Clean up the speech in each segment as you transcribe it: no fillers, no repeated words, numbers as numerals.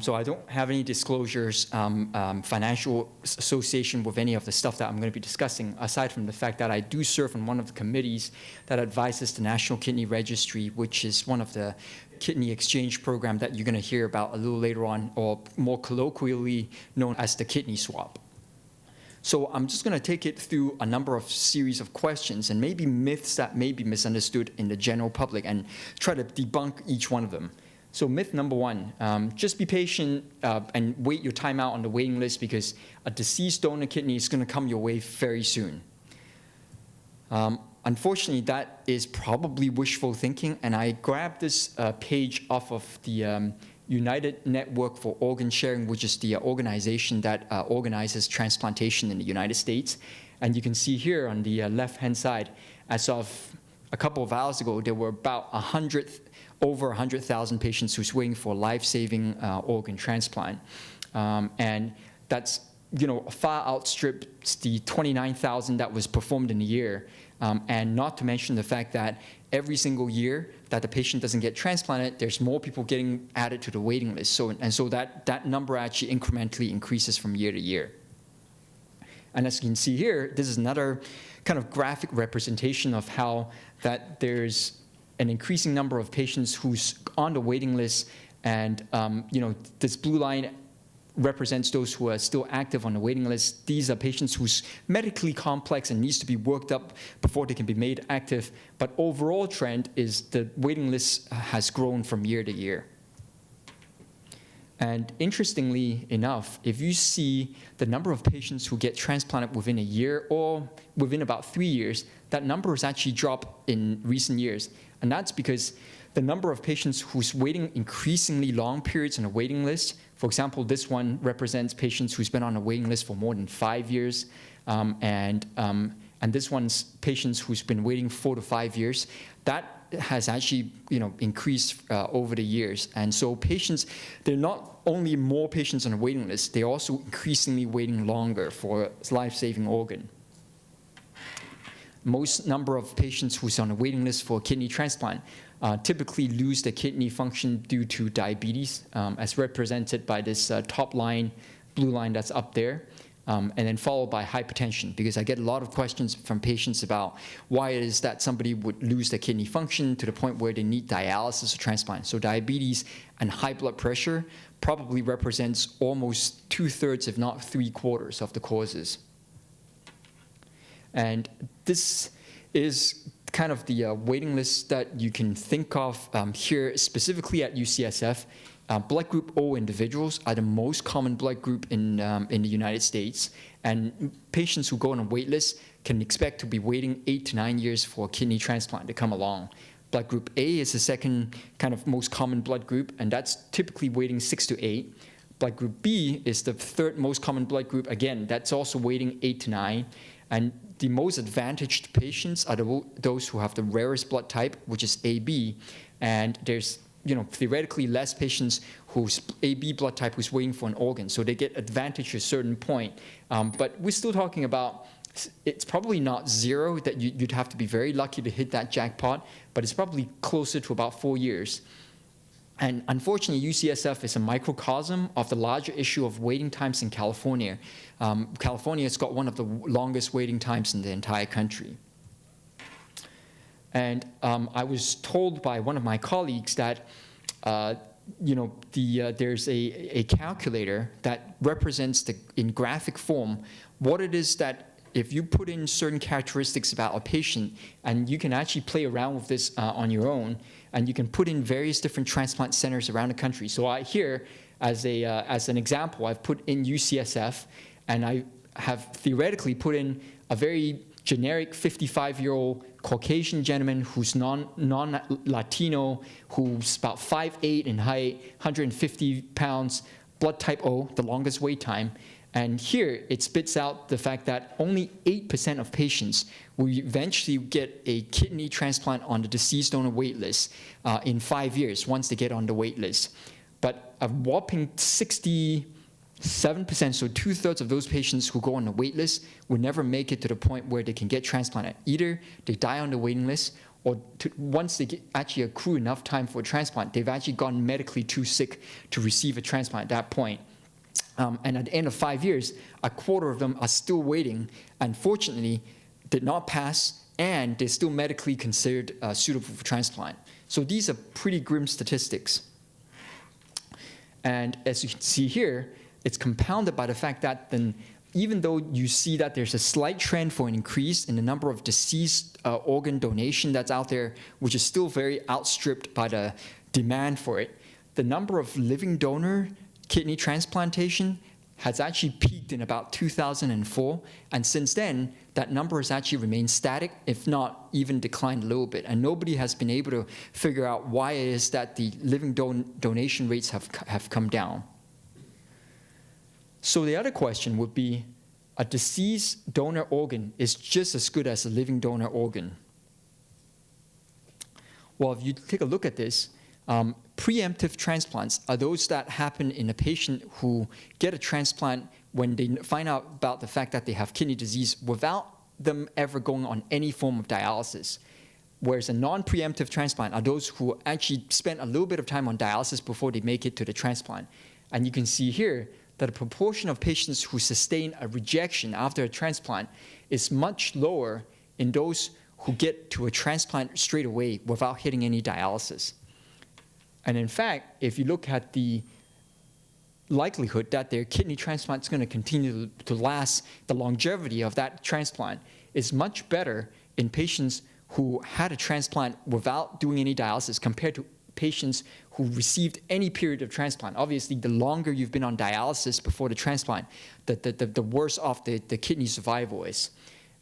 So I don't have any disclosures, financial association with any of the stuff that I'm going to be discussing, aside from the fact that I do serve on one of the committees that advises the National Kidney Registry, which is one of the kidney exchange program that you're going to hear about a little later on, or more colloquially known as the kidney swap. So I'm just going to take it through a number of series of questions and maybe myths that may be misunderstood in the general public and try to debunk each one of them. So myth number one, just be patient and wait your time out on the waiting list because a deceased donor kidney is going to come your way very soon. Unfortunately, that is probably wishful thinking, and I grabbed this page off of the United Network for Organ Sharing, which is the organization that organizes transplantation in the United States. And you can see here on the left-hand side, as of a couple of hours ago, there were about over 100,000 patients who's waiting for life-saving organ transplant. And that's, far outstrips the 29,000 that was performed in a year. And not to mention the fact that every single year that the patient doesn't get transplanted, there's more people getting added to the waiting list. So that number actually incrementally increases from year to year. And as you can see here, this is another kind of graphic representation of how that there's an increasing number of patients who's on the waiting list, and this blue line represents those who are still active on the waiting list. These are patients who's medically complex and needs to be worked up before they can be made active. But overall trend is the waiting list has grown from year to year. And interestingly enough, if you see the number of patients who get transplanted within a year or within about 3 years, that number has actually dropped in recent years. And that's because the number of patients who's waiting increasingly long periods on a waiting list, for example, this one represents patients who's been on a waiting list for more than 5 years, and this one's patients who's been waiting 4 to 5 years. That has actually increased over the years. And so patients, they're not only more patients on a waiting list, they're also increasingly waiting longer for a life-saving organ. Most number of patients who's on a waiting list for a kidney transplant typically lose their kidney function due to diabetes, as represented by this top line, blue line that's up there. And then followed by hypertension, because I get a lot of questions from patients about why it is that somebody would lose their kidney function to the point where they need dialysis or transplant. So diabetes and high blood pressure probably represents almost 2/3, if not 3/4 of the causes. And this is kind of the waiting list that you can think of here, specifically at UCSF. Blood group O individuals are the most common blood group in the United States, and patients who go on a wait list can expect to be waiting 8 to 9 years for a kidney transplant to come along. Blood group A is the second kind of most common blood group, and that's typically waiting 6 to 8. Blood group B is the third most common blood group. Again, that's also waiting 8 to 9. And the most advantaged patients are those who have the rarest blood type, which is AB, and there's theoretically less patients whose AB blood type who's waiting for an organ, so they get advantage to a certain point. But we're still talking about, it's probably not zero, that you'd have to be very lucky to hit that jackpot, but it's probably closer to about 4 years. And unfortunately, UCSF is a microcosm of the larger issue of waiting times in California. California's got one of the longest waiting times in the entire country. And I was told by one of my colleagues that there's a calculator that represents in graphic form what it is that if you put in certain characteristics about a patient, and you can actually play around with this on your own, and you can put in various different transplant centers around the country. So here, as an example, I've put in UCSF, and I have theoretically put in a very generic 55-year-old Caucasian gentleman who's non-Latino, who's about 5'8" in height, 150 pounds, blood type O, the longest wait time. And here it spits out the fact that only 8% of patients will eventually get a kidney transplant on the deceased donor wait list in 5 years once they get on the wait list. But a whopping 67%, so 2/3 of those patients who go on the wait list will never make it to the point where they can get transplanted. Either they die on the waiting list, once they actually accrue enough time for a transplant, they've actually gotten medically too sick to receive a transplant at that point. And at the end of 5 years, a quarter of them are still waiting, and fortunately did not pass, and they're still medically considered suitable for transplant. So these are pretty grim statistics. And as you can see here, it's compounded by the fact that then, even though you see that there's a slight trend for an increase in the number of deceased organ donation that's out there, which is still very outstripped by the demand for it, the number of living donor kidney transplantation has actually peaked in about 2004, and since then, that number has actually remained static, if not even declined a little bit. And nobody has been able to figure out why it is that the living donation rates have come down. So the other question would be, a deceased donor organ is just as good as a living donor organ. Well, if you take a look at this, preemptive transplants are those that happen in a patient who get a transplant when they find out about the fact that they have kidney disease without them ever going on any form of dialysis. Whereas a non-preemptive transplant are those who actually spend a little bit of time on dialysis before they make it to the transplant. And you can see here that the proportion of patients who sustain a rejection after a transplant is much lower in those who get to a transplant straight away without hitting any dialysis. And in fact, if you look at the likelihood that their kidney transplant is going to continue to last, the longevity of that transplant is much better in patients who had a transplant without doing any dialysis compared to patients who received any period of transplant. Obviously, the longer you've been on dialysis before the transplant, the worse off the kidney survival is.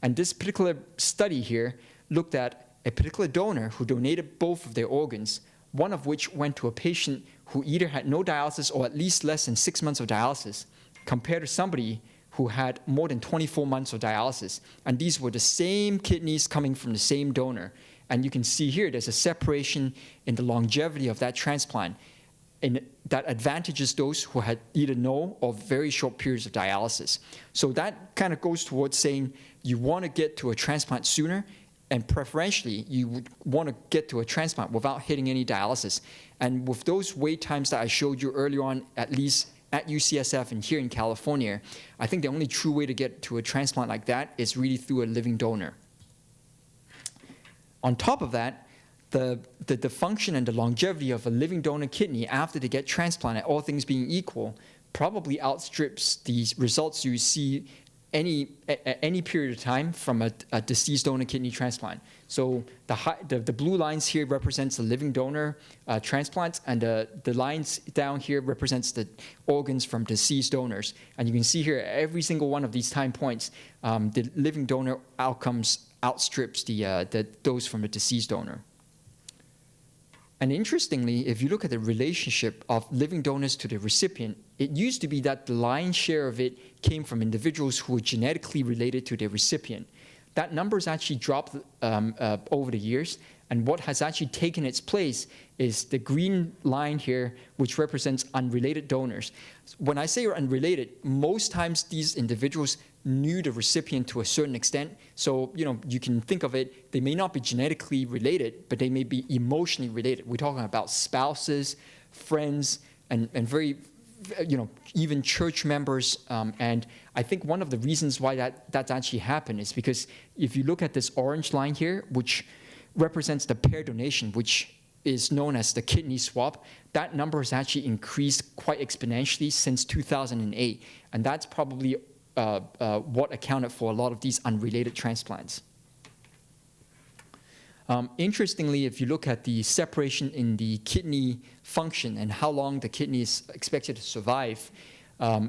And this particular study here looked at a particular donor who donated both of their organs, one of which went to a patient who either had no dialysis or at least less than 6 months of dialysis, compared to somebody who had more than 24 months of dialysis. And these were the same kidneys coming from the same donor. And you can see here there's a separation in the longevity of that transplant, and that advantages those who had either no or very short periods of dialysis. So that kind of goes towards saying you want to get to a transplant sooner, and preferentially, you would want to get to a transplant without hitting any dialysis. And with those wait times that I showed you earlier on, at least at UCSF and here in California, I think the only true way to get to a transplant like that is really through a living donor. On top of that, the function and the longevity of a living donor kidney after they get transplanted, all things being equal, probably outstrips the results you see any period of time from a deceased donor kidney transplant. So the blue lines here represents the living donor transplants, and the lines down here represents the organs from deceased donors. And you can see here every single one of these time points, the living donor outcomes outstrips those from a deceased donor. And interestingly, if you look at the relationship of living donors to the recipient, it used to be that the lion's share of it came from individuals who were genetically related to their recipient. That number has actually dropped over the years, and what has actually taken its place is the green line here, which represents unrelated donors. When I say unrelated, most times these individuals knew the recipient to a certain extent. So, you can think of it, they may not be genetically related, but they may be emotionally related. We're talking about spouses, friends, and very, even church members. And I think one of the reasons why that's actually happened is because if you look at this orange line here, which represents the pair donation, which is known as the kidney swap, that number has actually increased quite exponentially since 2008. And that's probably what accounted for a lot of these unrelated transplants. Interestingly, if you look at the separation in the kidney function and how long the kidney is expected to survive,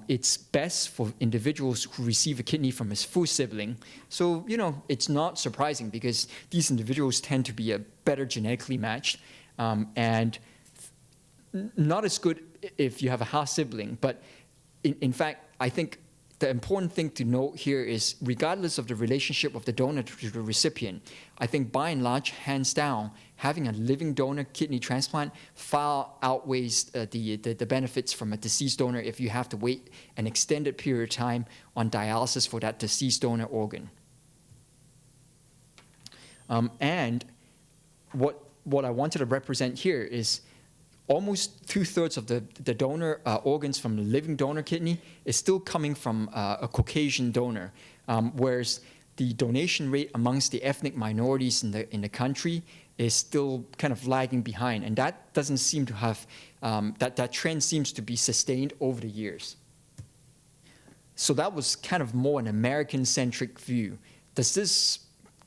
it's best for individuals who receive a kidney from his full sibling. So, it's not surprising because these individuals tend to be better genetically matched, and not as good if you have a half sibling. But in fact, I think the important thing to note here is, regardless of the relationship of the donor to the recipient, I think by and large, hands down, having a living donor kidney transplant far outweighs the benefits from a deceased donor if you have to wait an extended period of time on dialysis for that deceased donor organ. And what I wanted to represent here is almost 2/3 of the donor organs from the living donor kidney is still coming from a Caucasian donor, whereas the donation rate amongst the ethnic minorities in the country is still kind of lagging behind, and that doesn't seem to have that trend seems to be sustained over the years. So that was kind of more an American-centric view. Does this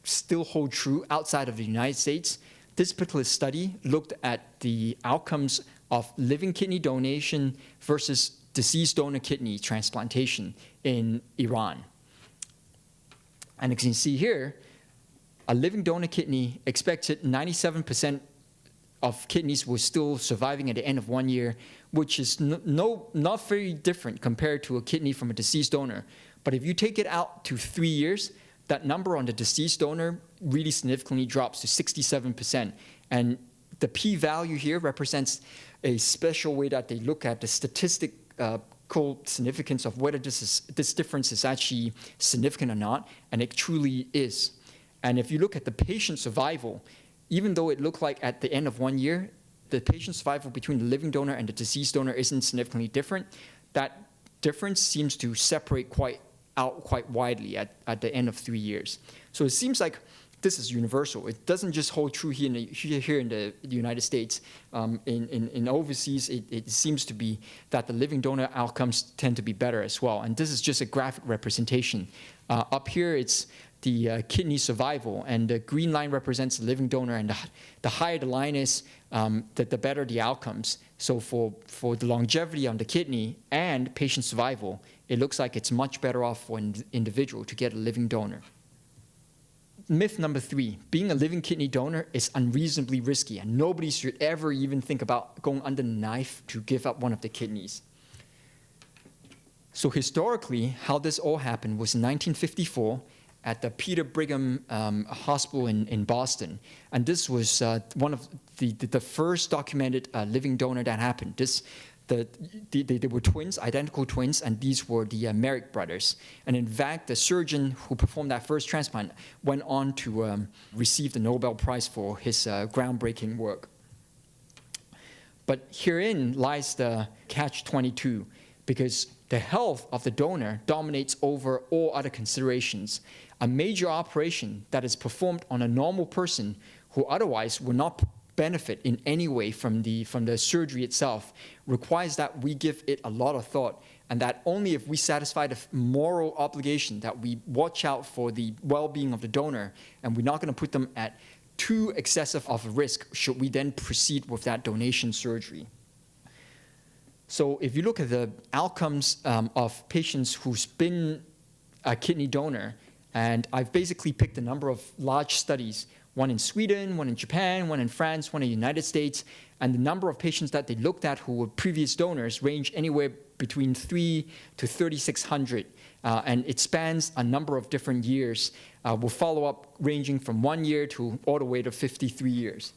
still hold true outside of the United States? This particular study looked at the outcomes of living kidney donation versus deceased donor kidney transplantation in Iran. And as you can see here, a living donor kidney expected 97% of kidneys were still surviving at the end of 1 year, which is not very different compared to a kidney from a deceased donor. But if you take it out to 3 years, that number on the deceased donor really significantly drops to 67%. And the p-value here represents a special way that they look at the statistical significance of whether this difference is actually significant or not, and it truly is. And if you look at the patient survival, even though it looked like at the end of 1 year, the patient survival between the living donor and the deceased donor isn't significantly different, that difference seems to separate quite widely at the end of 3 years. So it seems like this is universal. It doesn't just hold true here in the United States. In overseas, it seems to be that the living donor outcomes tend to be better as well. And this is just a graphic representation. Up here, it's the kidney survival, and the green line represents the living donor, and the higher the line is, the better the outcomes. So for the longevity on the kidney and patient survival, it looks like it's much better off for an individual to get a living donor. Myth number 3, being a living kidney donor is unreasonably risky, and nobody should ever even think about going under the knife to give up one of the kidneys. So historically, how this all happened was in 1954 at the Peter Brigham Hospital in Boston. And this was one of the first documented living donor that happened. They were twins, identical twins, and these were the Merrick brothers. And in fact, the surgeon who performed that first transplant went on to receive the Nobel Prize for his groundbreaking work. But herein lies the catch-22, because the health of the donor dominates over all other considerations. A major operation that is performed on a normal person who otherwise would not benefit in any way from the surgery itself requires that we give it a lot of thought, and that only if we satisfy the moral obligation that we watch out for the well-being of the donor, and we're not going to put them at too excessive of a risk, should we then proceed with that donation surgery. So if you look at the outcomes of patients who's been a kidney donor, and I've basically picked a number of large studies, one in Sweden, one in Japan, one in France, one in the United States, and the number of patients that they looked at who were previous donors range anywhere between 3 to 3,600, and it spans a number of different years, with follow-up ranging from 1 year to all the way to 53 years.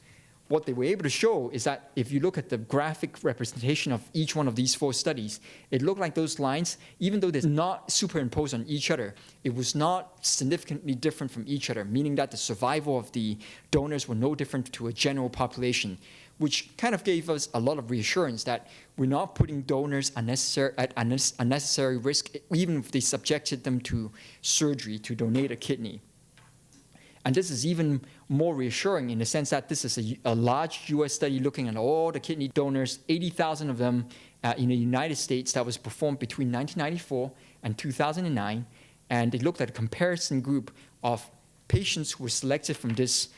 What they were able to show is that if you look at the graphic representation of each one of these 4 studies, it looked like those lines, even though they're not superimposed on each other, it was not significantly different from each other, meaning that the survival of the donors were no different to a general population, which kind of gave us a lot of reassurance that we're not putting donors at unnecessary risk, even if they subjected them to surgery to donate a kidney. And this is even more reassuring in the sense that this is a large US study looking at all the kidney donors, 80,000 of them in the United States, that was performed between 1994 and 2009. And they looked at a comparison group of patients who were selected from this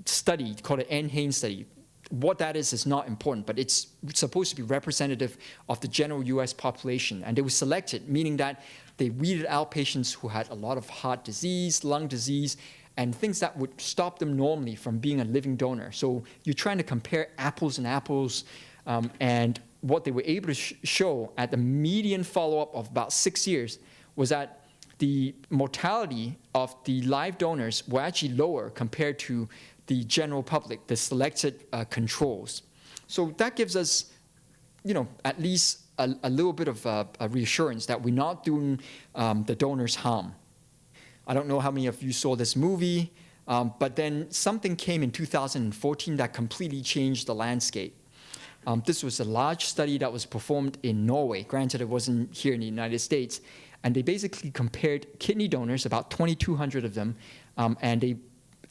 study called the NHANES study. What that is not important, but it's supposed to be representative of the general US population. And they were selected, meaning that they weeded out patients who had a lot of heart disease, lung disease, and things that would stop them normally from being a living donor. So you're trying to compare apples and apples, and what they were able to show at the median follow-up of about 6 years was that the mortality of the live donors were actually lower compared to the general public, the selected controls. So that gives us, at least a little bit of a reassurance that we're not doing the donors harm. I don't know how many of you saw this movie, But then something came in 2014 that completely changed the landscape. This was a large study that was performed in Norway. Granted, it wasn't here in the United States. And they basically compared kidney donors, about 2,200 of them, and they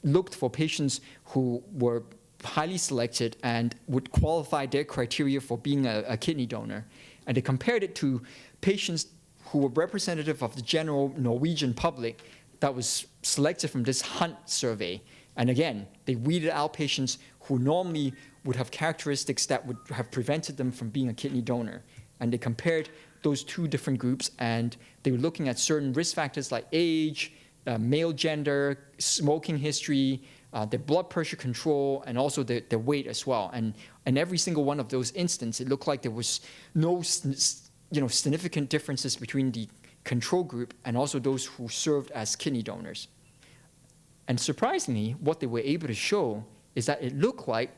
looked for patients who were highly selected and would qualify their criteria for being a kidney donor. And they compared it to patients who were representative of the general Norwegian public that was selected from this Hunt survey. And again, they weeded out patients who normally would have characteristics that would have prevented them from being a kidney donor. And they compared those two different groups, and they were looking at certain risk factors like age, male gender, smoking history, their blood pressure control, and also their weight as well. And in every single one of those instances, it looked like there was no significant differences between the control group and also those who served as kidney donors. And surprisingly, what they were able to show is that it looked like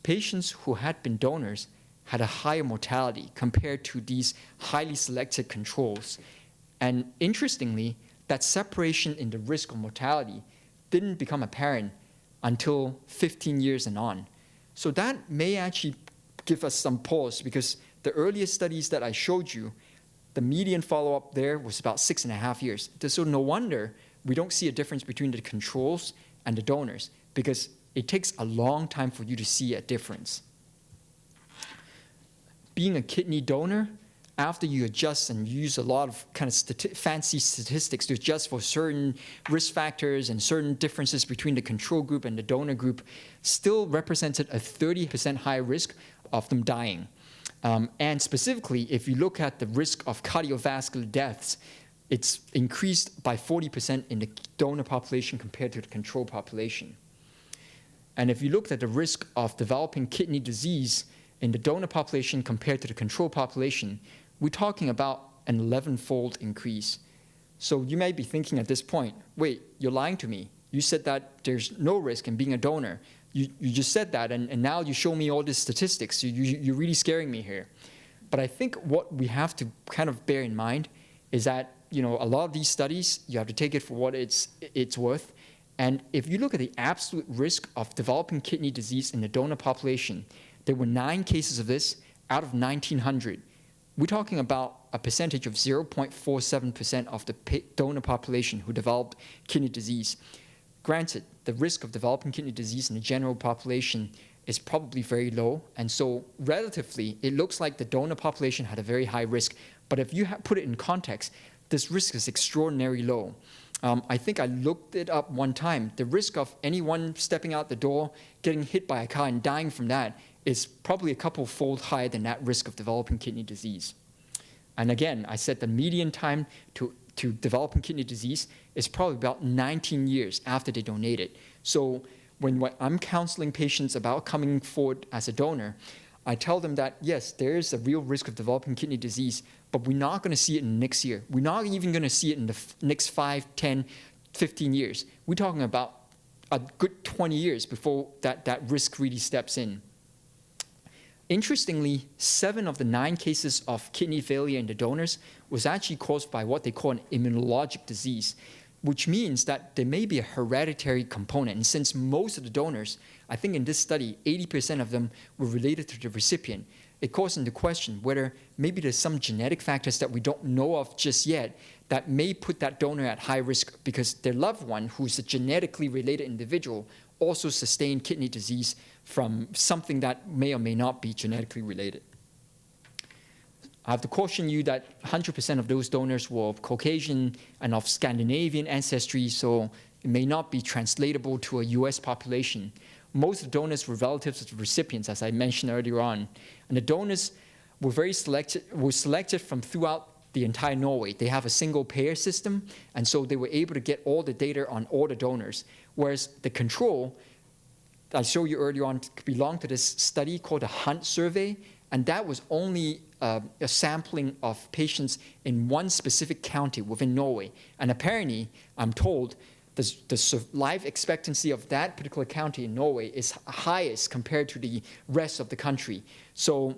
patients who had been donors had a higher mortality compared to these highly selected controls. And interestingly, that separation in the risk of mortality didn't become apparent until 15 years and on. So that may actually give us some pause, because the earliest studies that I showed you, the median follow-up there was about 6.5 years. So no wonder we don't see a difference between the controls and the donors, because it takes a long time for you to see a difference. Being a kidney donor, after you adjust and use a lot of kind of fancy statistics to adjust for certain risk factors and certain differences between the control group and the donor group, still represented a 30% higher risk of them dying. And specifically, if you look at the risk of cardiovascular deaths, it's increased by 40% in the donor population compared to the control population. And if you looked at the risk of developing kidney disease in the donor population compared to the control population, we're talking about an 11-fold increase. So you may be thinking at this point, wait, you're lying to me. You said that there's no risk in being a donor. You just said that, and now you show me all these statistics. You're really scaring me here. But I think what we have to kind of bear in mind is that, a lot of these studies, you have to take it for what it's worth. And if you look at the absolute risk of developing kidney disease in the donor population, there were 9 cases of this out of 1,900. We're talking about a percentage of 0.47% of the donor population who developed kidney disease. Granted, the risk of developing kidney disease in the general population is probably very low, and so relatively, it looks like the donor population had a very high risk. But if you put it in context, this risk is extraordinarily low. I think I looked it up one time. The risk of anyone stepping out the door, getting hit by a car and dying from that is probably a couple-fold higher than that risk of developing kidney disease. And again, I said the median time to developing kidney disease is probably about 19 years after they donated. So when I'm counseling patients about coming forward as a donor, I tell them that, yes, there is a real risk of developing kidney disease, but we're not going to see it in the next year. We're not even going to see it in the next 5, 10, 15 years. We're talking about a good 20 years before that risk really steps in. Interestingly, 7 of the 9 cases of kidney failure in the donors was actually caused by what they call an immunologic disease, which means that there may be a hereditary component. And since most of the donors, I think in this study, 80% of them were related to the recipient, it calls into question whether maybe there's some genetic factors that we don't know of just yet that may put that donor at high risk because their loved one, who's a genetically related individual, also sustained kidney disease from something that may or may not be genetically related. I have to caution you that 100% of those donors were of Caucasian and of Scandinavian ancestry, so it may not be translatable to a US population. Most of the donors were relatives of the recipients, as I mentioned earlier on. And the donors were selected from throughout the entire Norway. They have a single payer system, and so they were able to get all the data on all the donors. Whereas the control, I showed you earlier on, belonged to this study called the Hunt survey, and that was only a sampling of patients in one specific county within Norway. And apparently, I'm told, the life expectancy of that particular county in Norway is highest compared to the rest of the country. So,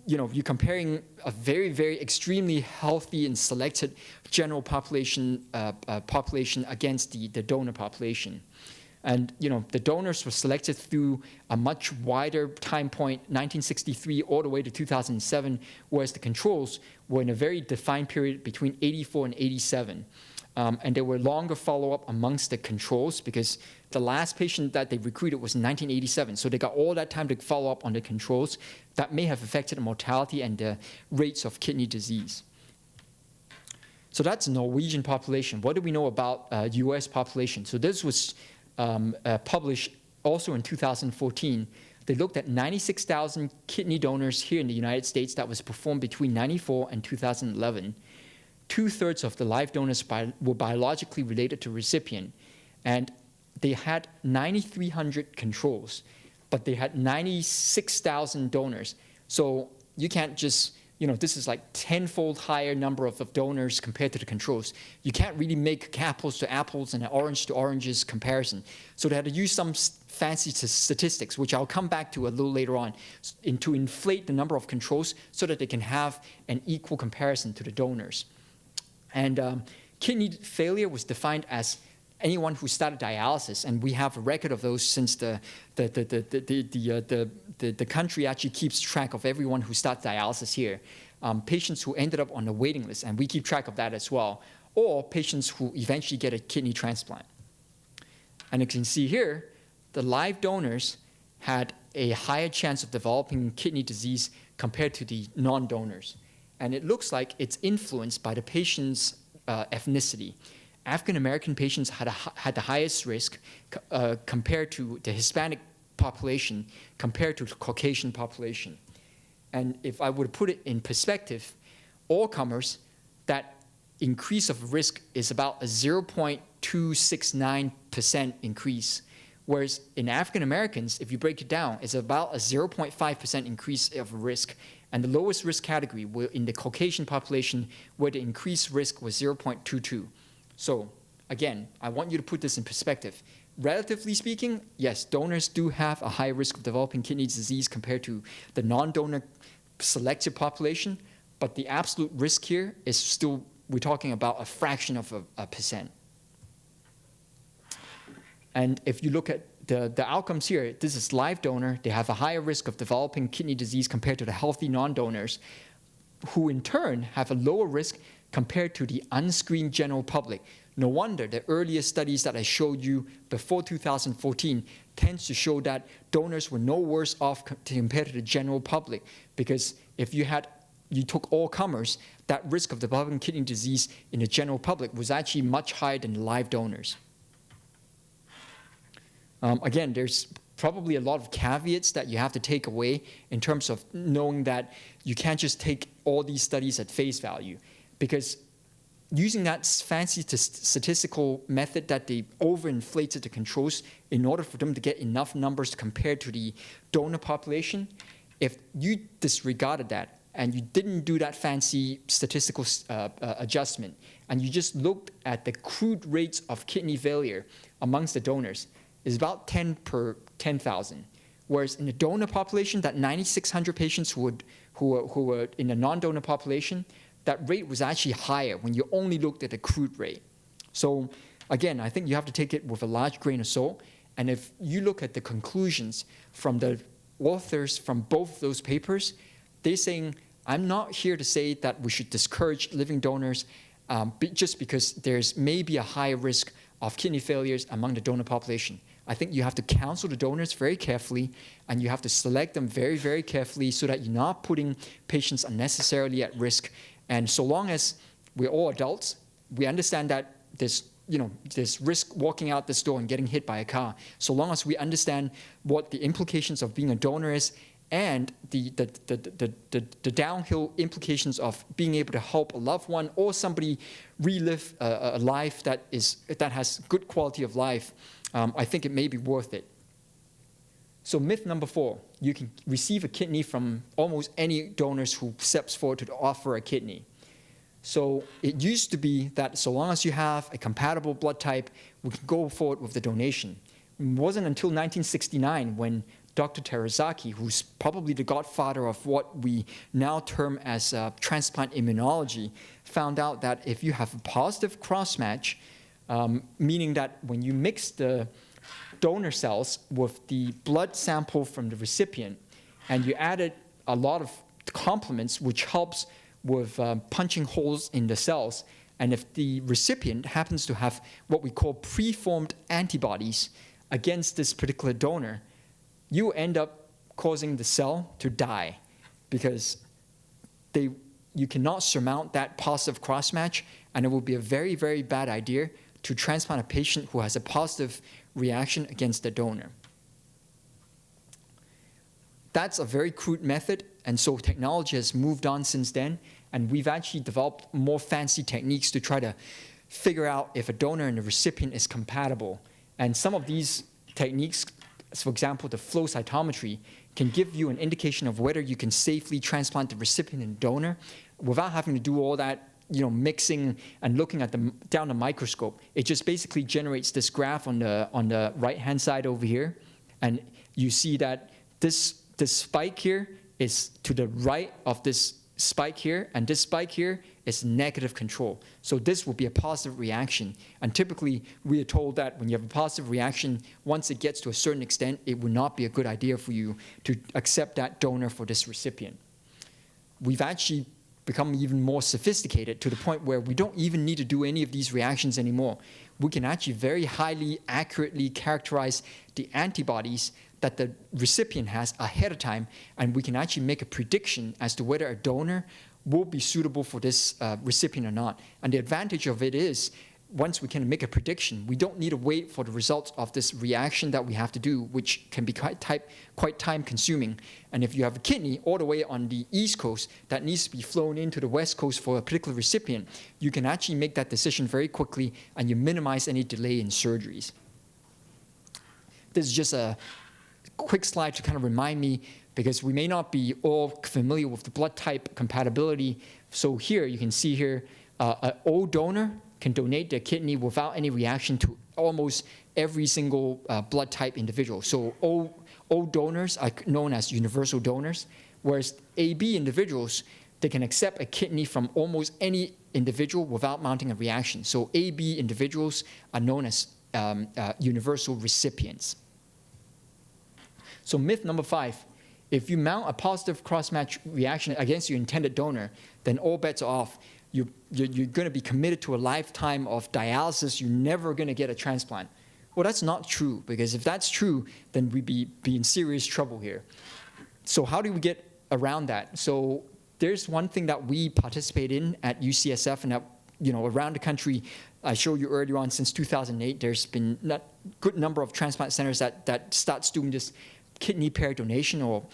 you're comparing a very, very extremely healthy and selected general population against the donor population. And the donors were selected through a much wider time point, 1963 all the way to 2007, whereas the controls were in a very defined period between 84 and 87. And there were longer follow-up amongst the controls because the last patient that they recruited was in 1987. So they got all that time to follow up on the controls that may have affected the mortality and the rates of kidney disease. So that's the Norwegian population. What do we know about US population? So this was published also in 2014. They looked at 96,000 kidney donors here in the United States that was performed between 1994 and 2011. 2/3 of the live donors were biologically related to recipient, and they had 9,300 controls, but they had 96,000 donors. So you can't just, this is like 10-fold higher number of donors compared to the controls. You can't really make apples to apples and an orange to oranges comparison. So they had to use some fancy statistics, which I'll come back to a little later on, to inflate the number of controls so that they can have an equal comparison to the donors. And kidney failure was defined as anyone who started dialysis, and we have a record of those since the country actually keeps track of everyone who starts dialysis here. Patients who ended up on the waiting list, and we keep track of that as well, or patients who eventually get a kidney transplant. And you can see here, the live donors had a higher chance of developing kidney disease compared to the non-donors. And it looks like it's influenced by the patient's ethnicity. African-American patients had the highest risk compared to the Hispanic population, compared to the Caucasian population. And if I would put it in perspective, all comers, that increase of risk is about a 0.269% increase. Whereas in African-Americans, if you break it down, it's about a 0.5% increase of risk. And the lowest risk category were in the Caucasian population, where the increased risk was 0.22. So again, I want you to put this in perspective. Relatively speaking, yes, donors do have a high risk of developing kidney disease compared to the non-donor selected population, but the absolute risk here is still, we're talking about a fraction of a percent. And if you look at the outcomes here, this is live donor. They have a higher risk of developing kidney disease compared to the healthy non-donors, who in turn have a lower risk compared to the unscreened general public. No wonder the earlier studies that I showed you before 2014 tends to show that donors were no worse off compared to the general public, because if you took all comers, that risk of developing kidney disease in the general public was actually much higher than the live donors. Again, there's probably a lot of caveats that you have to take away in terms of knowing that you can't just take all these studies at face value, because using that fancy statistical method that they overinflated the controls in order for them to get enough numbers compared to the donor population, if you disregarded that and you didn't do that fancy statistical adjustment, and you just looked at the crude rates of kidney failure amongst the donors, is about 10 per 10,000. Whereas in the donor population, that 9,600 patients who were in the non-donor population, that rate was actually higher when you only looked at the crude rate. So again, I think you have to take it with a large grain of salt. And if you look at the conclusions from the authors from both those papers, they're saying, I'm not here to say that we should discourage living donors just because there's maybe a higher risk of kidney failures among the donor population. I think you have to counsel the donors very carefully, and you have to select them very, very carefully so that you're not putting patients unnecessarily at risk. And so long as we're all adults, we understand that there's risk walking out this door and getting hit by a car. So long as we understand what the implications of being a donor is, and the downhill implications of being able to help a loved one or somebody relive a life that has good quality of life, I think it may be worth it. So myth number 4, you can receive a kidney from almost any donors who steps forward to offer a kidney. So it used to be that so long as you have a compatible blood type, we can go forward with the donation. It wasn't until 1969 when Dr. Terasaki, who's probably the godfather of what we now term as transplant immunology, found out that if you have a positive crossmatch, meaning that when you mix the donor cells with the blood sample from the recipient, and you added a lot of complements, which helps with punching holes in the cells. And if the recipient happens to have what we call preformed antibodies against this particular donor, you end up causing the cell to die because you cannot surmount that positive crossmatch, and it will be a very, very bad idea to transplant a patient who has a positive reaction against the donor. That's a very crude method, and so technology has moved on since then, and we've actually developed more fancy techniques to try to figure out if a donor and a recipient is compatible. And some of these techniques, for example, the flow cytometry, can give you an indication of whether you can safely transplant the recipient and donor without having to do all that mixing and looking at down the microscope. It just basically generates this graph on the right-hand side over here, and you see that this spike here is to the right of this spike here, and this spike here is negative control. So this will be a positive reaction. And typically, we are told that when you have a positive reaction, once it gets to a certain extent, it would not be a good idea for you to accept that donor for this recipient. We've actually become even more sophisticated to the point where we don't even need to do any of these reactions anymore. We can actually very highly accurately characterize the antibodies that the recipient has ahead of time, and we can actually make a prediction as to whether a donor will be suitable for this recipient or not. And the advantage of it is, once we can make a prediction, we don't need to wait for the results of this reaction that we have to do, which can be quite time-consuming. And if you have a kidney all the way on the East Coast that needs to be flown into the West Coast for a particular recipient, you can actually make that decision very quickly, and you minimize any delay in surgeries. This is just a quick slide to kind of remind me, because we may not be all familiar with the blood type compatibility. So here, you can see here, an O donor can donate their kidney without any reaction to almost every single blood type individual. So O donors are known as universal donors, whereas AB individuals, they can accept a kidney from almost any individual without mounting a reaction. So AB individuals are known as universal recipients. So myth number 5, if you mount a positive cross-match reaction against your intended donor, then all bets are off. You're going to be committed to a lifetime of dialysis. You're never going to get a transplant. Well, that's not true, because if that's true, then we'd be in serious trouble here. So how do we get around that? So there's one thing that we participate in at UCSF and that, around the country. I showed you earlier on, since 2008, there's been a good number of transplant centers that starts doing this kidney pair donation, or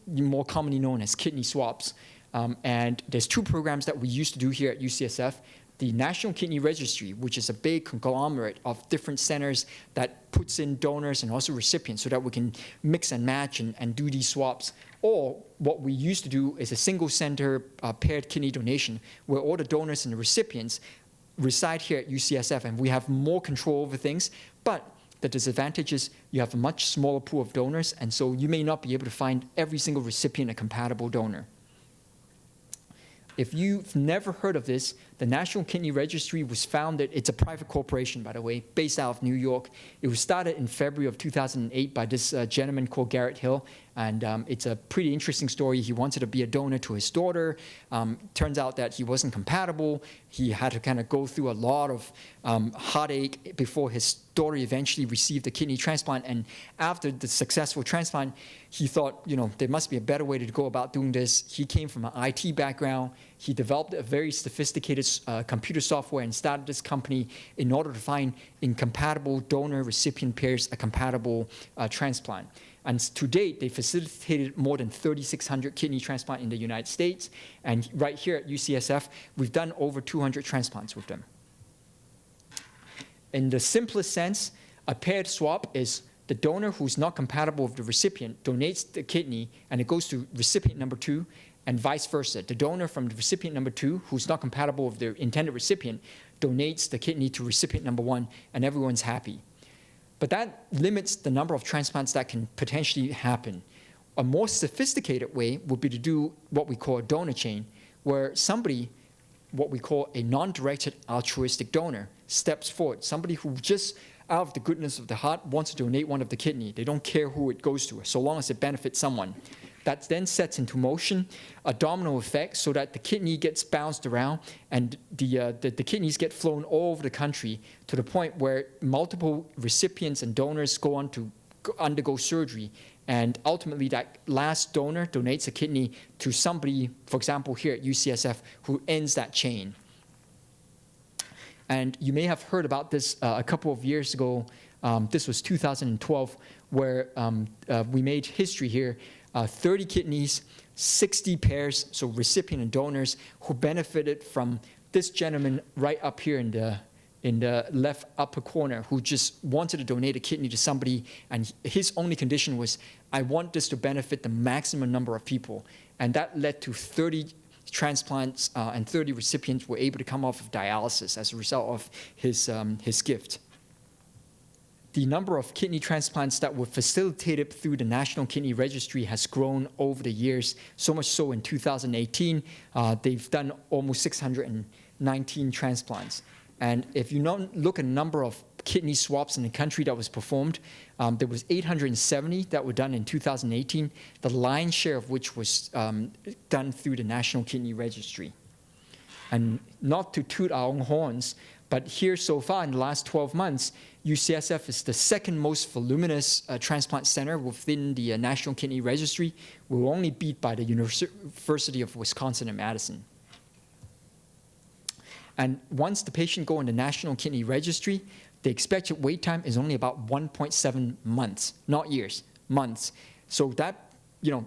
more commonly known as kidney swaps. And there's 2 programs that we used to do here at UCSF. The National Kidney Registry, which is a big conglomerate of different centers that puts in donors and also recipients so that we can mix and match and do these swaps. Or what we used to do is a single center paired kidney donation, where all the donors and the recipients reside here at UCSF, and we have more control over things. But the disadvantage is you have a much smaller pool of donors, and so you may not be able to find every single recipient a compatible donor. If you've never heard of this, the National Kidney Registry was founded, it's a private corporation, by the way, based out of New York. It was started in February of 2008 by this gentleman called Garrett Hill, and it's a pretty interesting story. He wanted to be a donor to his daughter. Turns out that he wasn't compatible. He had to kind of go through a lot of heartache before his daughter eventually received a kidney transplant. And after the successful transplant, he thought, there must be a better way to go about doing this. He came from an IT background. He developed a very sophisticated computer software and started this company in order to find incompatible donor-recipient pairs a compatible transplant. And to date, they facilitated more than 3,600 kidney transplants in the United States. And right here at UCSF, we've done over 200 transplants with them. In the simplest sense, a paired swap is the donor who's not compatible with the recipient donates the kidney, and it goes to recipient number 2, and vice versa. The donor from the recipient number 2, who's not compatible with the intended recipient, donates the kidney to recipient number 1, and everyone's happy. But that limits the number of transplants that can potentially happen. A more sophisticated way would be to do what we call a donor chain, where somebody, what we call a non-directed altruistic donor, steps forward. Somebody who just out of the goodness of the heart, wants to donate one of the kidney. They don't care who it goes to, so long as it benefits someone. That then sets into motion a domino effect so that the kidney gets bounced around and the kidneys get flown all over the country to the point where multiple recipients and donors go on to undergo surgery. And ultimately, that last donor donates a kidney to somebody, for example, here at UCSF, who ends that chain. And you may have heard about this a couple of years ago. This was 2012, where we made history here. 30 kidneys, 60 pairs, so recipient and donors, who benefited from this gentleman right up here in the left upper corner, who just wanted to donate a kidney to somebody, and his only condition was, I want this to benefit the maximum number of people. And that led to 30 transplants, and 30 recipients were able to come off of dialysis as a result of his gift. The number of kidney transplants that were facilitated through the National Kidney Registry has grown over the years, so much so in 2018, they've done almost 619 transplants. And if you look at the number of kidney swaps in the country that was performed, there was 870 that were done in 2018, the lion's share of which was done through the National Kidney Registry. And not to toot our own horns, but here so far in the last 12 months, UCSF is the second most voluminous transplant center within the National Kidney Registry. We're only beat by the University of Wisconsin in Madison. And once the patient go in the National Kidney Registry, the expected wait time is only about 1.7 months, not years, months. So that,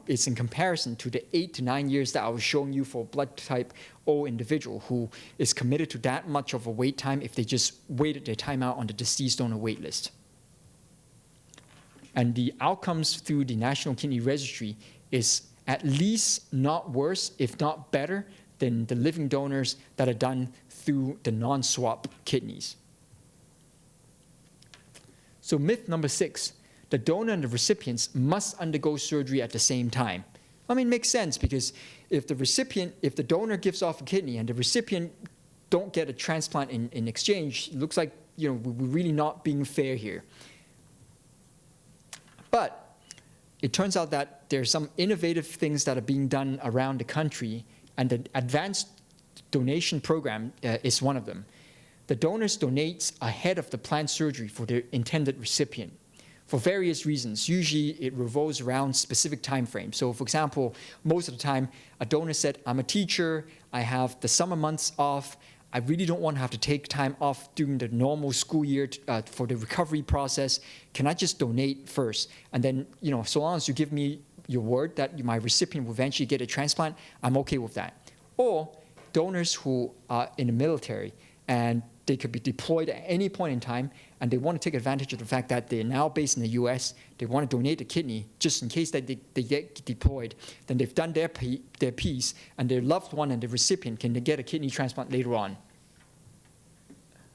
it's in comparison to the 8 to 9 years that I was showing you for blood type O individual who is committed to that much of a wait time if they just waited their time out on the deceased donor wait list. And the outcomes through the National Kidney Registry is at least not worse, if not better, than the living donors that are done through the non-swap kidneys. So myth number 6, the donor and the recipients must undergo surgery at the same time. I mean, it makes sense, because if the donor gives off a kidney and the recipient don't get a transplant in exchange, it looks like we're really not being fair here. But it turns out that there's some innovative things that are being done around the country, and the advanced donation program is one of them. The donors donate ahead of the planned surgery for the intended recipient for various reasons. Usually it revolves around specific time frames. So for example, most of the time, a donor said, I'm a teacher, I have the summer months off, I really don't want to have to take time off during the normal school year for the recovery process. Can I just donate first? And then, so long as you give me your word that my recipient will eventually get a transplant, I'm okay with that. Or donors who are in the military and they could be deployed at any point in time, and they want to take advantage of the fact that they're now based in the US, they want to donate a kidney just in case that they get deployed. Then they've done their piece, and their loved one and the recipient can get a kidney transplant later on.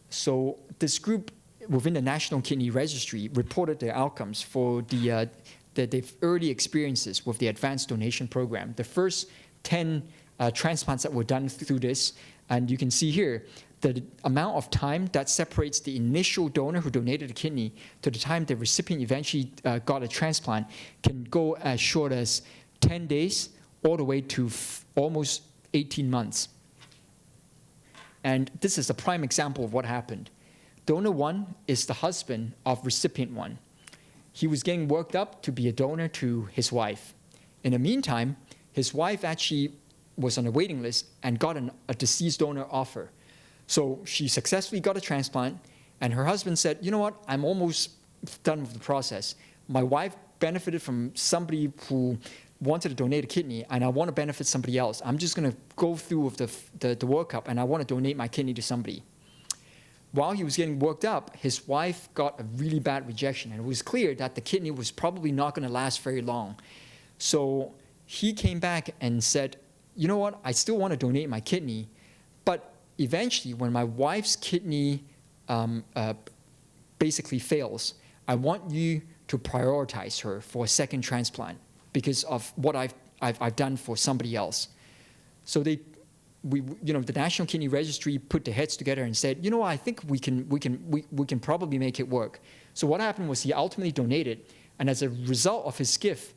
So this group within the National Kidney Registry reported their outcomes for the early experiences with the advanced donation program. The first 10 transplants that were done through this, and you can see here, the amount of time that separates the initial donor who donated a kidney to the time the recipient eventually got a transplant can go as short as 10 days all the way to almost 18 months. And this is a prime example of what happened. Donor 1 is the husband of recipient 1. He was getting worked up to be a donor to his wife. In the meantime, his wife actually was on a waiting list and got a deceased donor offer. So she successfully got a transplant, and her husband said, you know what, I'm almost done with the process. My wife benefited from somebody who wanted to donate a kidney, and I want to benefit somebody else. I'm just going to go through with the workup, and I want to donate my kidney to somebody. While he was getting worked up, his wife got a really bad rejection, and it was clear that the kidney was probably not going to last very long. So he came back and said, you know what, I still want to donate my kidney, but eventually, when my wife's kidney basically fails, I want you to prioritize her for a second transplant because of what I've done for somebody else. So they the National Kidney Registry put their heads together and said, I think we can probably make it work. So what happened was he ultimately donated, and as a result of his gift,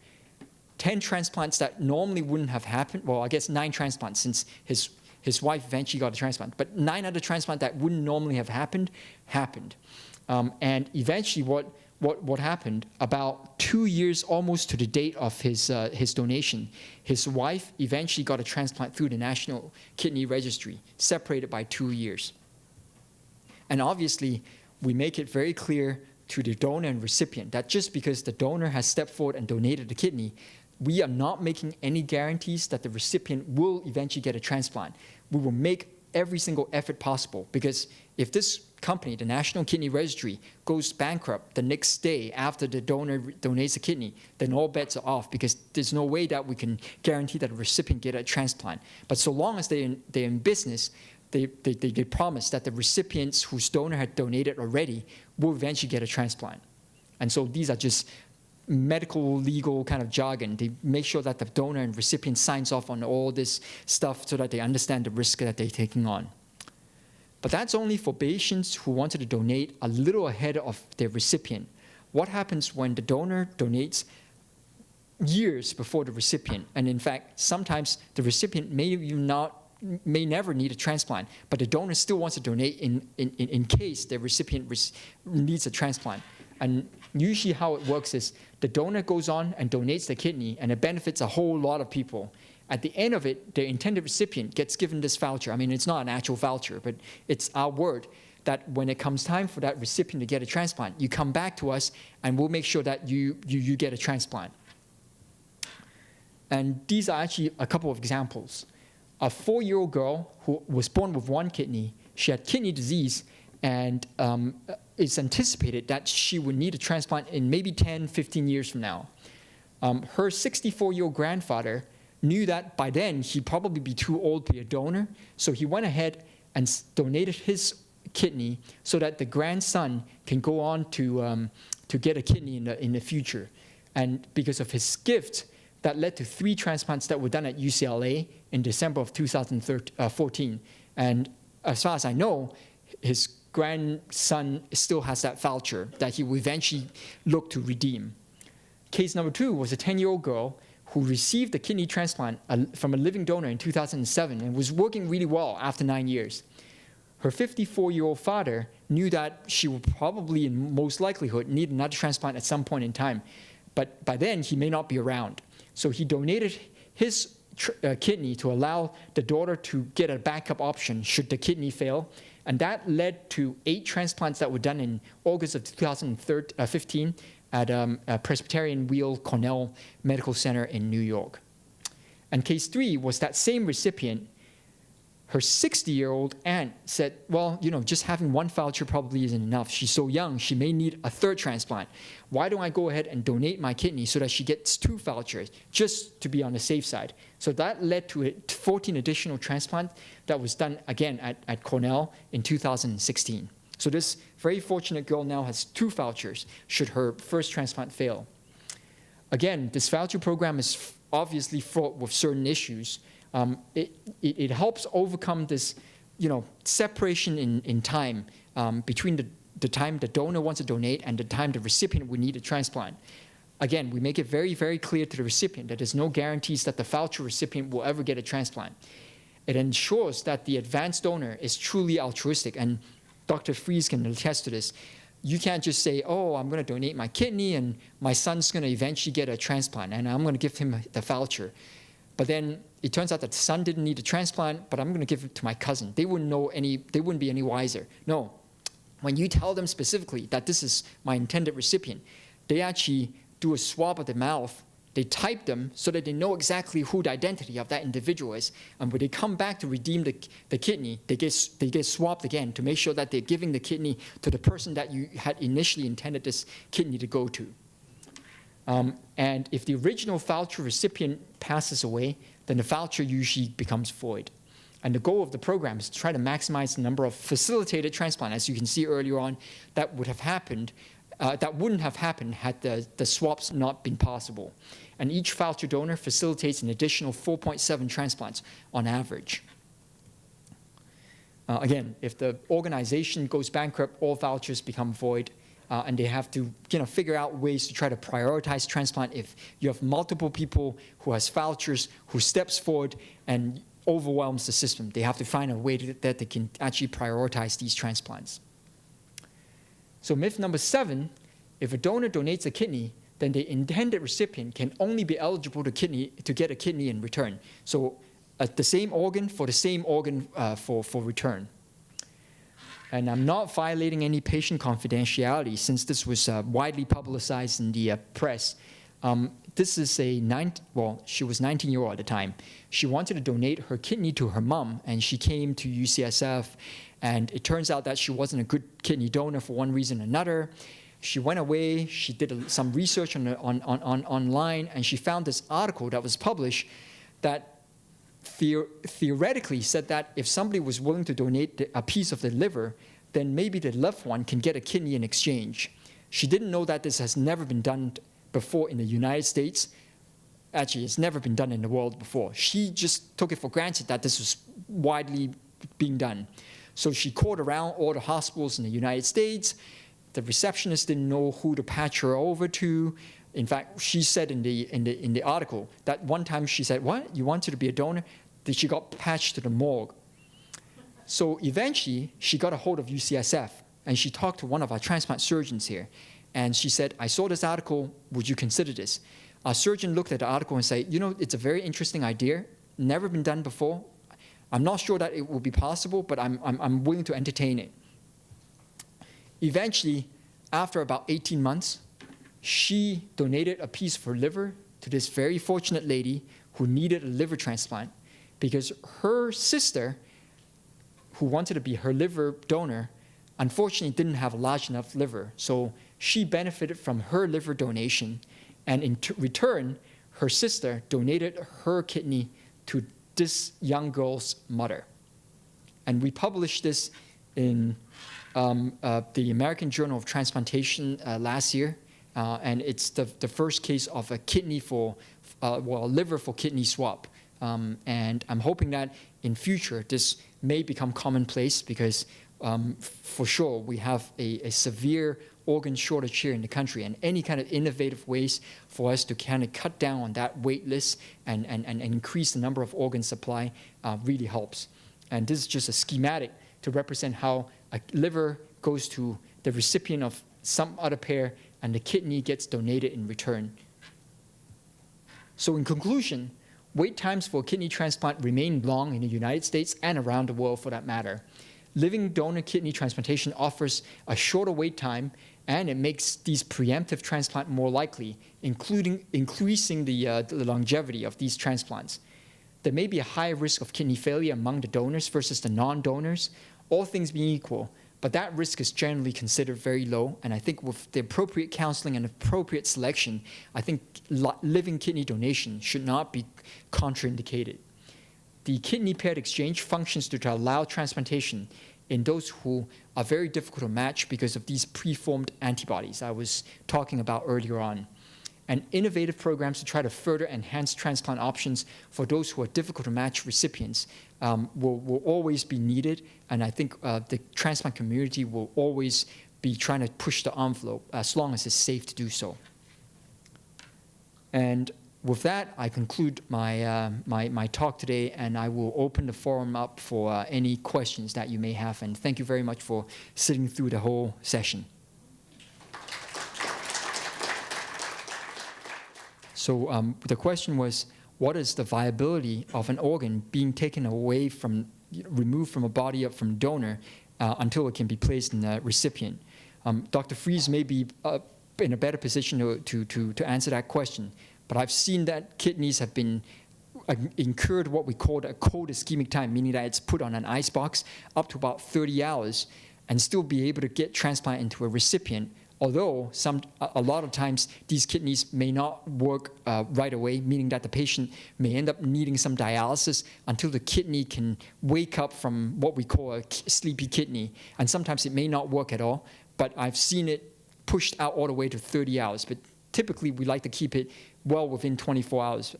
10 transplants that normally wouldn't have happened, well, I guess 9 transplants since his wife eventually got a transplant, but 9 other transplants that wouldn't normally have happened. And eventually what happened, about 2 years almost to the date of his donation, his wife eventually got a transplant through the National Kidney Registry, separated by 2 years. And obviously, we make it very clear to the donor and recipient that just because the donor has stepped forward and donated the kidney, we are not making any guarantees that the recipient will eventually get a transplant. We will make every single effort possible, because if this company, the National Kidney Registry, goes bankrupt the next day after the donor donates a kidney, then all bets are off, because there's no way that we can guarantee that a recipient get a transplant. But so long as they're in business, they promise that the recipients whose donor had donated already will eventually get a transplant. And so these are just medical, legal kind of jargon. They make sure that the donor and recipient signs off on all this stuff so that they understand the risk that they're taking on. But that's only for patients who wanted to donate a little ahead of their recipient. What happens when the donor donates years before the recipient? And in fact, sometimes the recipient may never need a transplant, but the donor still wants to donate in case the recipient needs a transplant. And usually how it works is the donor goes on and donates the kidney, and it benefits a whole lot of people. At the end of it, the intended recipient gets given this voucher. I mean, it's not an actual voucher, but it's our word that when it comes time for that recipient to get a transplant, you come back to us and we'll make sure that you get a transplant. And these are actually a couple of examples. A 4-year-old girl who was born with 1 kidney, she had kidney disease, and it's anticipated that she would need a transplant in maybe 10, 15 years from now. Her 64-year-old grandfather knew that by then he'd probably be too old to be a donor, so he went ahead and donated his kidney so that the grandson can go on to get a kidney in the future. And because of his gift, that led to 3 transplants that were done at UCLA in December of 2014. And as far as I know, his grandson still has that voucher that he will eventually look to redeem. Case number 2 was a 10-year-old girl who received a kidney transplant from a living donor in 2007 and was working really well after 9 years. Her 54-year-old father knew that she would probably, in most likelihood, need another transplant at some point in time. But by then, he may not be around. So he donated his kidney to allow the daughter to get a backup option should the kidney fail. And that led to 8 transplants that were done in August of 2015 at Presbyterian Weill Cornell Medical Center in New York. And case 3 was that same recipient. Her 60-year-old aunt said, well, just having 1 voucher probably isn't enough. She's so young, she may need a 3rd transplant. Why don't I go ahead and donate my kidney so that she gets 2 vouchers, just to be on the safe side? So that led to 14 additional transplants that was done again at Cornell in 2016. So this very fortunate girl now has 2 vouchers should her first transplant fail. Again, this voucher program is obviously fraught with certain issues. It helps overcome this, separation in time between the time the donor wants to donate and the time the recipient would need a transplant. Again, we make it very, very clear to the recipient that there's no guarantees that the voucher recipient will ever get a transplant. It ensures that the advanced donor is truly altruistic, and Dr. Fries can attest to this. You can't just say, oh, I'm going to donate my kidney and my son's going to eventually get a transplant and I'm going to give him the voucher. But then it turns out that the son didn't need a transplant, but I'm going to give it to my cousin. They wouldn't be any wiser. No. When you tell them specifically that this is my intended recipient, they actually do a swab of the mouth. They type them so that they know exactly who the identity of that individual is. And when they come back to redeem the kidney, they get swabbed again to make sure that they're giving the kidney to the person that you had initially intended this kidney to go to. And if the original voucher recipient passes away, then the voucher usually becomes void. And the goal of the program is to try to maximize the number of facilitated transplants. As you can see earlier on, that wouldn't have happened had the swaps not been possible. And each voucher donor facilitates an additional 4.7 transplants on average. Again, if the organization goes bankrupt, all vouchers become void, and they have to figure out ways to try to prioritize transplant. If you have multiple people who has vouchers, who steps forward and overwhelms the system, they have to find a way that they can actually prioritize these transplants. So myth number 7, if a donor donates a kidney, then the intended recipient can only be eligible to get a kidney in return. So the same organ for the same organ for return. And I'm not violating any patient confidentiality since this was widely publicized in the press. This is she was 19-year-old at the time. She wanted to donate her kidney to her mom, and she came to UCSF, and it turns out that she wasn't a good kidney donor for one reason or another. She went away, she did some research online, and she found this article that was published that theoretically said that if somebody was willing to donate a piece of their liver, then maybe the loved one can get a kidney in exchange. She didn't know that this has never been done before in the United States. Actually, it's never been done in the world before. She just took it for granted that this was widely being done. So she called around all the hospitals in the United States. The receptionist didn't know who to patch her over to. In fact, she said in the article that one time she said, "What? You wanted to be a donor?" That she got patched to the morgue. So eventually, she got a hold of UCSF, and she talked to one of our transplant surgeons here. And she said, "I saw this article, would you consider this?" Our surgeon looked at the article and said, "It's a very interesting idea, never been done before. I'm not sure that it will be possible, but I'm willing to entertain it." Eventually, after about 18 months, she donated a piece of her liver to this very fortunate lady who needed a liver transplant because her sister, who wanted to be her liver donor, unfortunately didn't have a large enough liver. So she benefited from her liver donation, and in return, her sister donated her kidney to this young girl's mother. And we published this in the American Journal of Transplantation last year, and it's the first case of a kidney liver for kidney swap. And I'm hoping that in future this may become commonplace because for sure we have a severe organ shortage here in the country, and any kind of innovative ways for us to kind of cut down on that wait list and increase the number of organ supply really helps. And this is just a schematic to represent how a liver goes to the recipient of some other pair, and the kidney gets donated in return. So in conclusion, wait times for kidney transplant remain long in the United States and around the world for that matter. Living donor kidney transplantation offers a shorter wait time, and it makes these preemptive transplants more likely, increasing the longevity of these transplants. There may be a high risk of kidney failure among the donors versus the non-donors, all things being equal, but that risk is generally considered very low, and I think with the appropriate counseling and appropriate selection, I think living kidney donation should not be contraindicated. The kidney paired exchange functions to allow transplantation in those who are very difficult to match because of these preformed antibodies I was talking about earlier on. And innovative programs to try to further enhance transplant options for those who are difficult to match recipients will always be needed, and I think the transplant community will always be trying to push the envelope as long as it's safe to do so. And with that, I conclude my talk today, and I will open the forum up for any questions that you may have, and thank you very much for sitting through the whole session. So the question was, what is the viability of an organ being taken away from, removed from a body from a donor until it can be placed in the recipient? Dr. Fries may be in a better position to answer that question, but I've seen that kidneys have been incurred what we call a cold ischemic time, meaning that it's put on an ice box up to about 30 hours and still be able to get transplant into a recipient. Although a lot of times these kidneys may not work right away, meaning that the patient may end up needing some dialysis until the kidney can wake up from what we call a sleepy kidney. And sometimes it may not work at all, but I've seen it pushed out all the way to 30 hours. But typically we like to keep it well within 24 hours.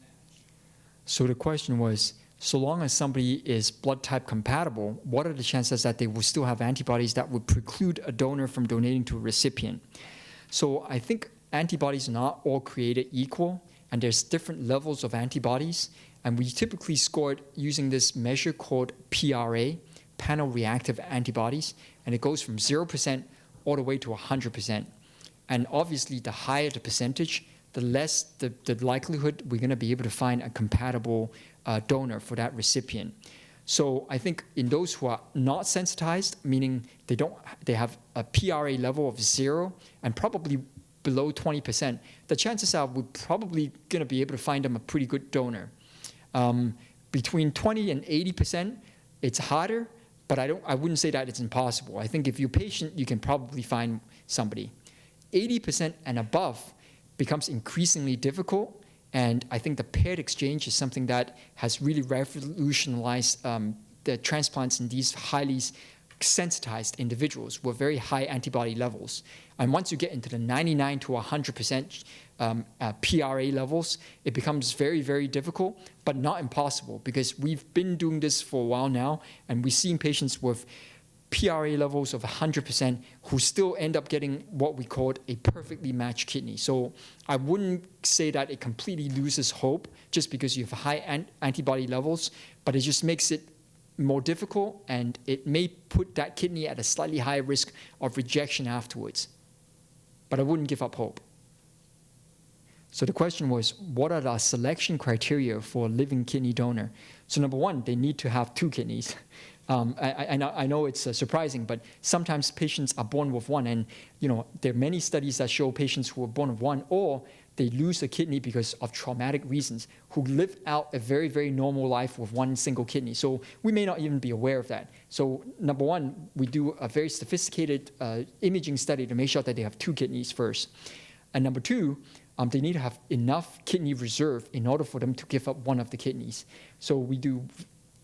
So the question was, so long as somebody is blood type compatible, what are the chances that they will still have antibodies that would preclude a donor from donating to a recipient? So I think antibodies are not all created equal, and there's different levels of antibodies, and we typically score it using this measure called PRA, panel reactive antibodies, and it goes from 0% all the way to 100%. And obviously, the higher the percentage, the less the likelihood we're going to be able to find a compatible donor for that recipient. So I think in those who are not sensitized, meaning they have a PRA level of 0 and probably below 20%, the chances are we're probably going to be able to find them a pretty good donor. Between 20 and 80%, it's harder, but I wouldn't say that it's impossible. I think if you're patient, you can probably find somebody. 80% and above becomes increasingly difficult, and I think the paired exchange is something that has really revolutionized the transplants in these highly sensitized individuals with very high antibody levels. And once you get into the 99 to 100% PRA levels, it becomes very, very difficult, but not impossible, because we've been doing this for a while now, and we're seeing patients with PRA levels of 100% who still end up getting what we call a perfectly matched kidney. So I wouldn't say that it completely loses hope just because you have high antibody levels, but it just makes it more difficult, and it may put that kidney at a slightly higher risk of rejection afterwards. But I wouldn't give up hope. So the question was, what are the selection criteria for a living kidney donor? So number one, they need to have 2 kidneys. I know it's surprising, but sometimes patients are born with one, and there are many studies that show patients who are born with one, or they lose a kidney because of traumatic reasons, who live out a very, very normal life with one single kidney. So we may not even be aware of that. So number one, we do a very sophisticated imaging study to make sure that they have 2 kidneys first. And number two, they need to have enough kidney reserve in order for them to give up one of the kidneys. So we do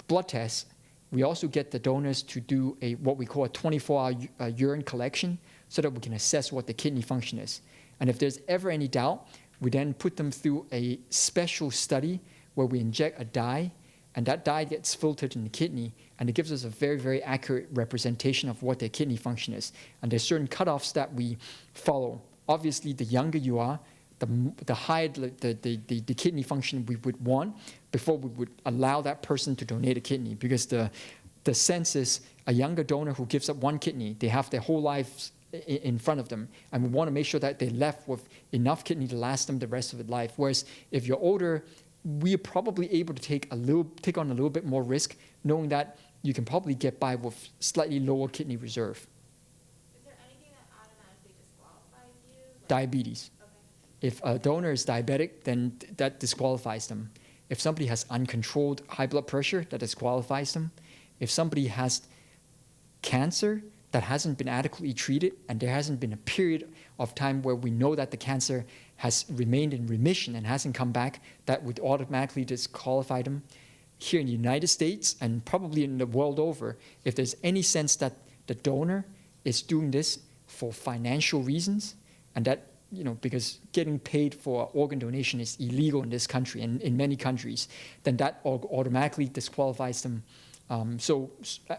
blood tests. We also get the donors to do what we call a 24-hour urine collection so that we can assess what the kidney function is. And if there's ever any doubt, we then put them through a special study where we inject a dye, and that dye gets filtered in the kidney, and it gives us a very, very accurate representation of what their kidney function is. And there's certain cutoffs that we follow. Obviously, the younger you are, the higher the kidney function we would want before we would allow that person to donate a kidney, because the sense is a younger donor who gives up one kidney, they have their whole lives in front of them, and we want to make sure that they're left with enough kidney to last them the rest of their life. Whereas if you're older, we're probably able to take on a little bit more risk, knowing that you can probably get by with slightly lower kidney reserve. Is there anything that automatically disqualifies you? Diabetes. Okay. If a donor is diabetic, then that disqualifies them. If somebody has uncontrolled high blood pressure, that disqualifies them. If somebody has cancer that hasn't been adequately treated, and there hasn't been a period of time where we know that the cancer has remained in remission and hasn't come back, that would automatically disqualify them. Here in the United States, and probably in the world over, if there's any sense that the donor is doing this for financial reasons, and that, because getting paid for organ donation is illegal in this country and in many countries, then that automatically disqualifies them.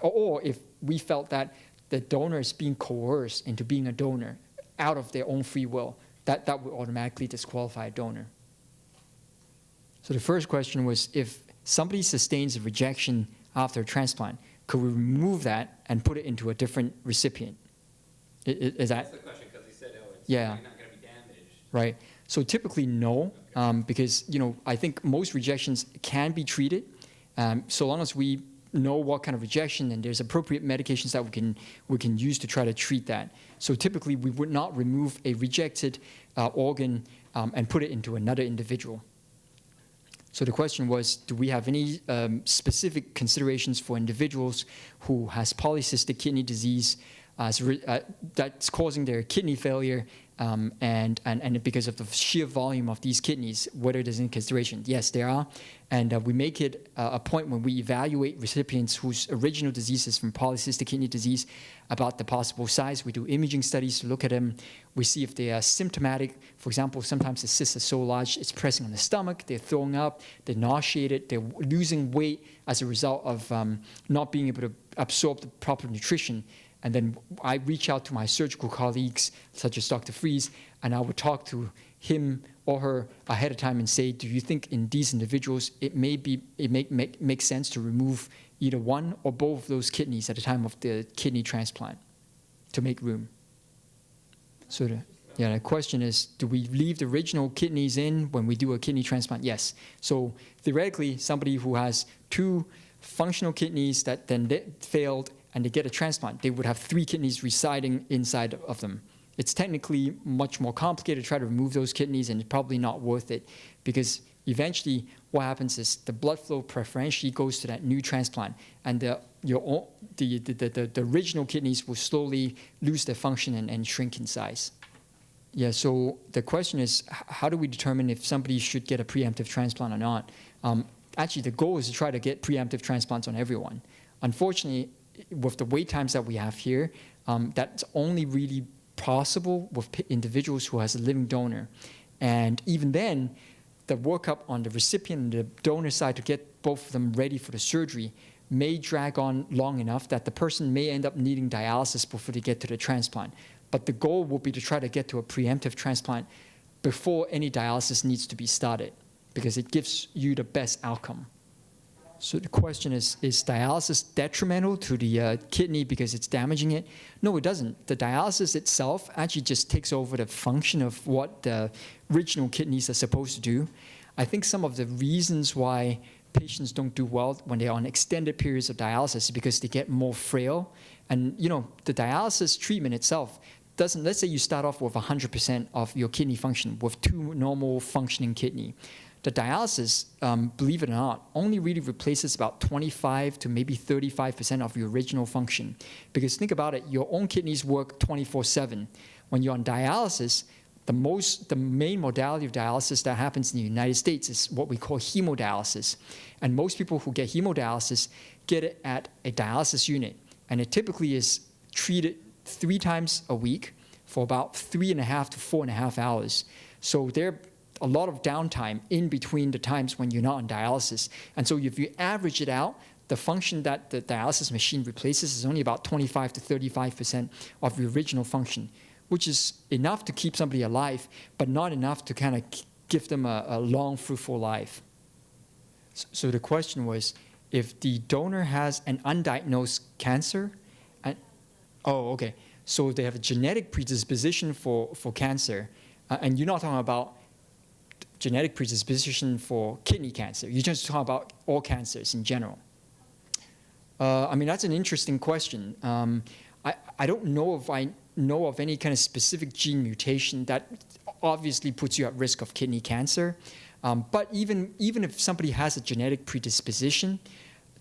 Or if we felt that the donor is being coerced into being a donor out of their own free will, that would automatically disqualify a donor. So the first question was, if somebody sustains a rejection after a transplant, could we remove that and put it into a different recipient? Is that? That's the question, because he said, it's yeah. not going to be damaged. Right. So typically no, because I think most rejections can be treated, so long as we know what kind of rejection, and there's appropriate medications that we can use to try to treat that. So typically we would not remove a rejected organ and put it into another individual. So the question was, do we have any specific considerations for individuals who has polycystic kidney disease that's causing their kidney failure, and because of the sheer volume of these kidneys, whether there's any consideration. Yes, there are. And we make it a point when we evaluate recipients whose original disease is from polycystic kidney disease about the possible size. We do imaging studies to look at them. We see if they are symptomatic. For example, sometimes the cysts are so large, it's pressing on the stomach, they're throwing up, they're nauseated, they're losing weight as a result of not being able to absorb the proper nutrition. And then I reach out to my surgical colleagues, such as Dr. Fries, and I would talk to him or her ahead of time and say, do you think in these individuals it makes sense to remove either one or both of those kidneys at the time of the kidney transplant to make room? So the question is, do we leave the original kidneys in when we do a kidney transplant? Yes. So theoretically, somebody who has 2 functional kidneys that then failed and they get a transplant, they would have 3 kidneys residing inside of them. It's technically much more complicated to try to remove those kidneys, and it's probably not worth it, because eventually what happens is the blood flow preferentially goes to that new transplant, and the original kidneys will slowly lose their function and shrink in size. Yeah, so the question is, how do we determine if somebody should get a preemptive transplant or not? Actually, the goal is to try to get preemptive transplants on everyone. Unfortunately, with the wait times that we have here, that's only really possible with individuals who has a living donor. And even then, the workup on the recipient and the donor side to get both of them ready for the surgery may drag on long enough that the person may end up needing dialysis before they get to the transplant. But the goal will be to try to get to a preemptive transplant before any dialysis needs to be started, because it gives you the best outcome. So the question is dialysis detrimental to the kidney because it's damaging it? No, it doesn't. The dialysis itself actually just takes over the function of what the original kidneys are supposed to do. I think some of the reasons why patients don't do well when they're on extended periods of dialysis is because they get more frail. And the dialysis treatment itself doesn't, let's say you start off with 100% of your kidney function with 2 normal functioning kidney. The dialysis, believe it or not, only really replaces about 25 to maybe 35% of your original function. Because think about it, your own kidneys work 24/7. When you're on dialysis, the main modality of dialysis that happens in the United States is what we call hemodialysis. And most people who get hemodialysis get it at a dialysis unit. And it typically is treated 3 times a week for about 3.5 to 4.5 hours. So they're a lot of downtime in between the times when you're not on dialysis. And so if you average it out, the function that the dialysis machine replaces is only about 25 to 35% of the original function, which is enough to keep somebody alive, but not enough to kind of give them a long, fruitful life. So the question was, if the donor has an undiagnosed cancer, okay, so they have a genetic predisposition for cancer, and you're not talking about genetic predisposition for kidney cancer. You're just talking about all cancers in general. I mean, that's an interesting question. I don't know if I know of any kind of specific gene mutation that obviously puts you at risk of kidney cancer. But even if somebody has a genetic predisposition,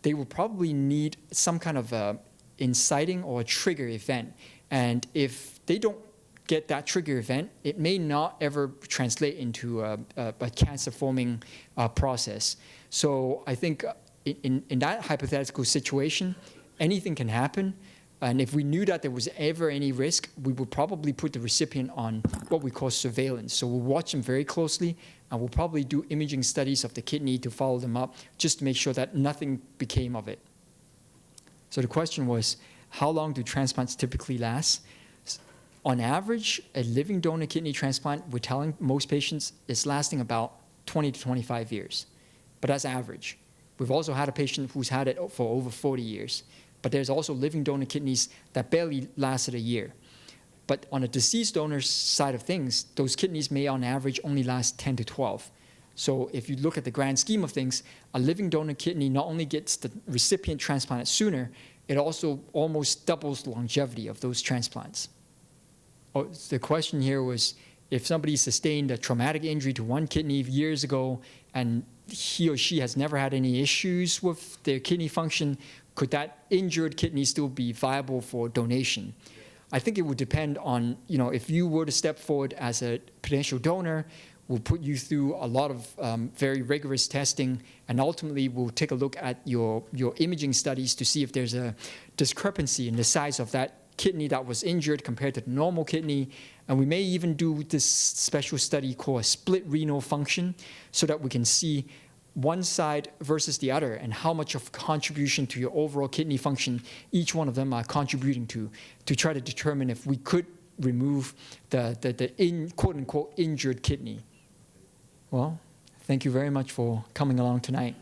they will probably need some kind of inciting or a trigger event. And if they don't get that trigger event, it may not ever translate into a cancer-forming process. So I think in that hypothetical situation, anything can happen. And if we knew that there was ever any risk, we would probably put the recipient on what we call surveillance. So we'll watch them very closely, and we'll probably do imaging studies of the kidney to follow them up, just to make sure that nothing became of it. So the question was, how long do transplants typically last? On average, a living donor kidney transplant, we're telling most patients, is lasting about 20 to 25 years. But that's average. We've also had a patient who's had it for over 40 years. But there's also living donor kidneys that barely lasted a year. But on a deceased donor side of things, those kidneys may on average only last 10 to 12. So if you look at the grand scheme of things, a living donor kidney not only gets the recipient transplanted sooner, it also almost doubles the longevity of those transplants. Oh, the question here was, if somebody sustained a traumatic injury to one kidney years ago and he or she has never had any issues with their kidney function, could that injured kidney still be viable for donation? I think it would depend on, if you were to step forward as a potential donor, we'll put you through a lot of very rigorous testing, and ultimately we'll take a look at your imaging studies to see if there's a discrepancy in the size of that kidney that was injured compared to the normal kidney. And we may even do this special study called a split renal function, so that we can see one side versus the other and how much of contribution to your overall kidney function each one of them are contributing to try to determine if we could remove the quote-unquote injured kidney. Well, thank you very much for coming along tonight.